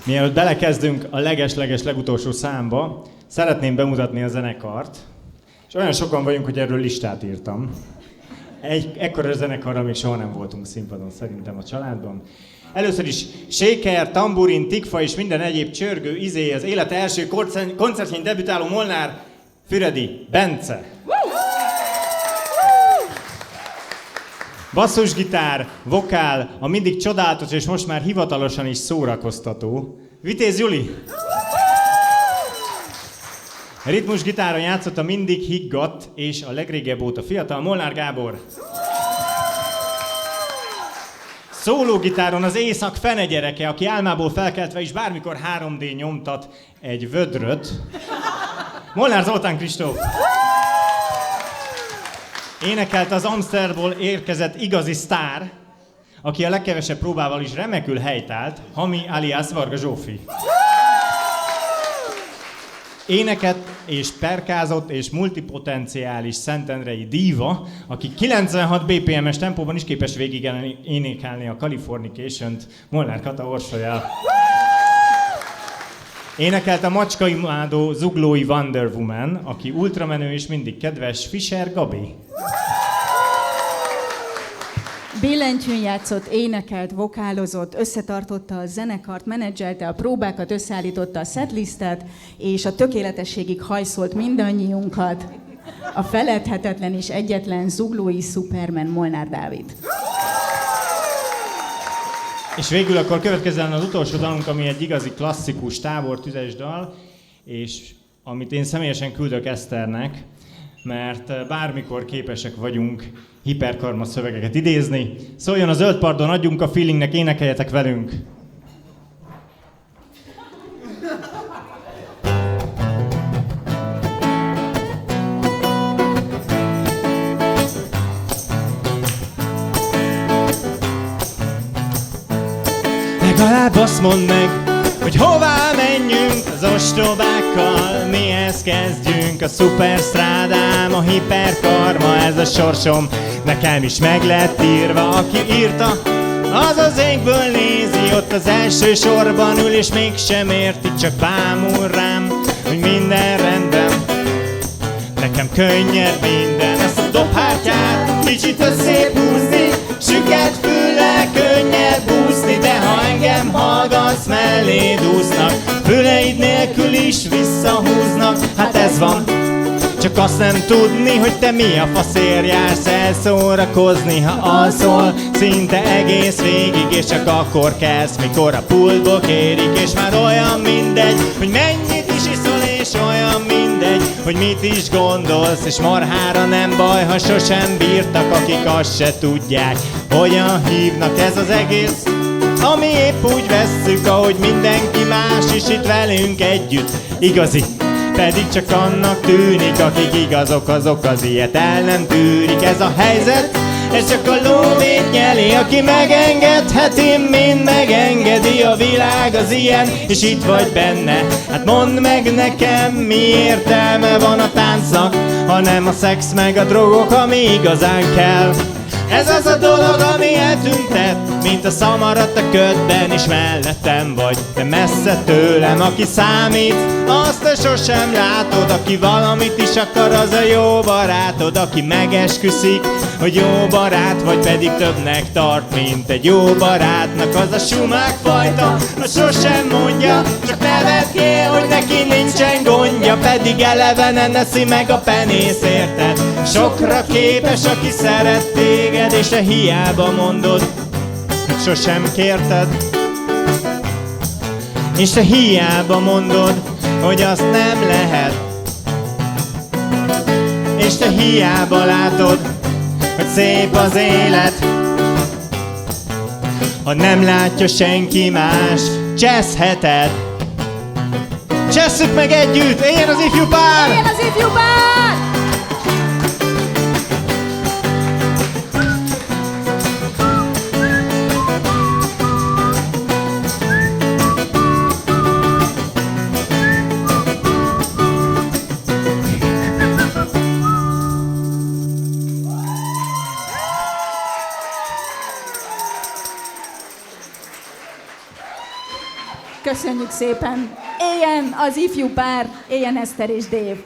Mielőtt belekezdünk a leges-leges legutolsó számba, szeretném bemutatni a zenekart. És olyan sokan vagyunk, hogy erről listát írtam. Ekkora zenekarra még soha nem voltunk színpadon szerintem a családban. Először is séker, tamburin, tikfa és minden egyéb csörgő izé az élete első koncertjén debütáló Molnár Füredi Bence. Basszusgitár, vokál, a mindig csodálatos és most már hivatalosan is szórakoztató Vitéz Juli. Ritmusgitáron játszott a mindig higgadt és a legrégebb óta fiatal Molnár Gábor. Szólógitáron az éjszak fenegyereke, aki álmából felkeltve is bármikor 3D nyomtat egy vödröt. Molnár Zoltán Kristóf. Énekelt az Amsterdamból érkezett igazi sztár, aki a legkevesebb próbával is remekül helytált, Hami alias Varga Zsófi. Éneket és perkázott és multipotenciális szentendrei díva, aki 96 BPM-es tempóban is képes végig énekelni a Californication-t Molnár Kata Orsolyjal. Énekelt a macskaimádó zuglói Wonder Woman, aki ultramenő és mindig kedves Fischer Gabi. Billentyűn játszott, énekelt, vokálozott, összetartotta a zenekart, menedzselte a próbákat, összeállította a setlistet, és a tökéletességig hajszolt mindannyiunkat. A feledhetetlen és egyetlen zuglói Superman Molnár Dávid. És végül akkor következzen az utolsó dalunk, ami egy igazi klasszikus tábortüzes dal, és amit én személyesen küldök Eszternek, mert bármikor képesek vagyunk hiperkarma szövegeket idézni. Szóljon a Zöld Pardon, adjunk a feelingnek, énekeljetek velünk! Legalább azt mondd meg, hogy hová menjünk az ostobákkal, mihez kezdjünk a szuperstrádám, a hiperkarma, ez a sorsom, nekem is meg lett írva, aki írta, az az égből nézi, ott az első sorban ül, és mégsem érti, csak bámul rám, hogy minden rendben, nekem könnyebb minden, ezt a dobhártyát kicsit összébb húzni, süket füle könnyebb úszni, de ha engem hallgatsz, melléd úsznak, füleid nélkül is visszahúznak, hát ez van. Csak azt nem tudni, hogy te mi a faszért jársz elszórakozni, ha alszol szinte egész végig, és csak akkor kelsz, mikor a pultból kérik, és már olyan mindegy, hogy mennyit is iszol, és olyan mindegy, hogy mit is gondolsz, és marhára nem baj, ha sosem bírtak, akik azt se tudják, hogyan hívnak, ez az egész, ami épp úgy vesszük, ahogy mindenki más is itt velünk együtt, igazi. Pedig csak annak tűnik, akik igazok, azok az ilyet el nem tűrik. Ez a helyzet, ez csak a lóvét nyeli, aki megengedheti, mind megengedi, a világ az ilyen, és itt vagy benne. Hát mondd meg nekem, mi értelme van a táncnak, ha nem a szex meg a drogok, ami igazán kell. Ez az a dolog, ami eltüntet, mint a szamarat a ködben, és mellettem vagy, de messze tőlem, aki számít, azt te sosem látod, aki valamit is akar, az a jó barátod, aki megesküszik, hogy jó barát vagy, pedig többnek tart, mint egy jó barátnak, az a sumák fajta, ha sosem mondja, csak nevetjél, hogy neki nincsen gondja, pedig elevenen eszi meg a penész, érted? Sokra képes, aki szeret téged, és te hiába mondod, hogy sosem kérted, és te hiába mondod, hogy azt nem lehet, és te hiába látod, hogy szép az élet, ha nem látja senki más, cseszheted. Csesszük meg együtt, éljen az ifjú pár! Éljen az ifjú pár! Köszönjük szépen! Éljen az ifjú pár, éljen Eszter és Dév!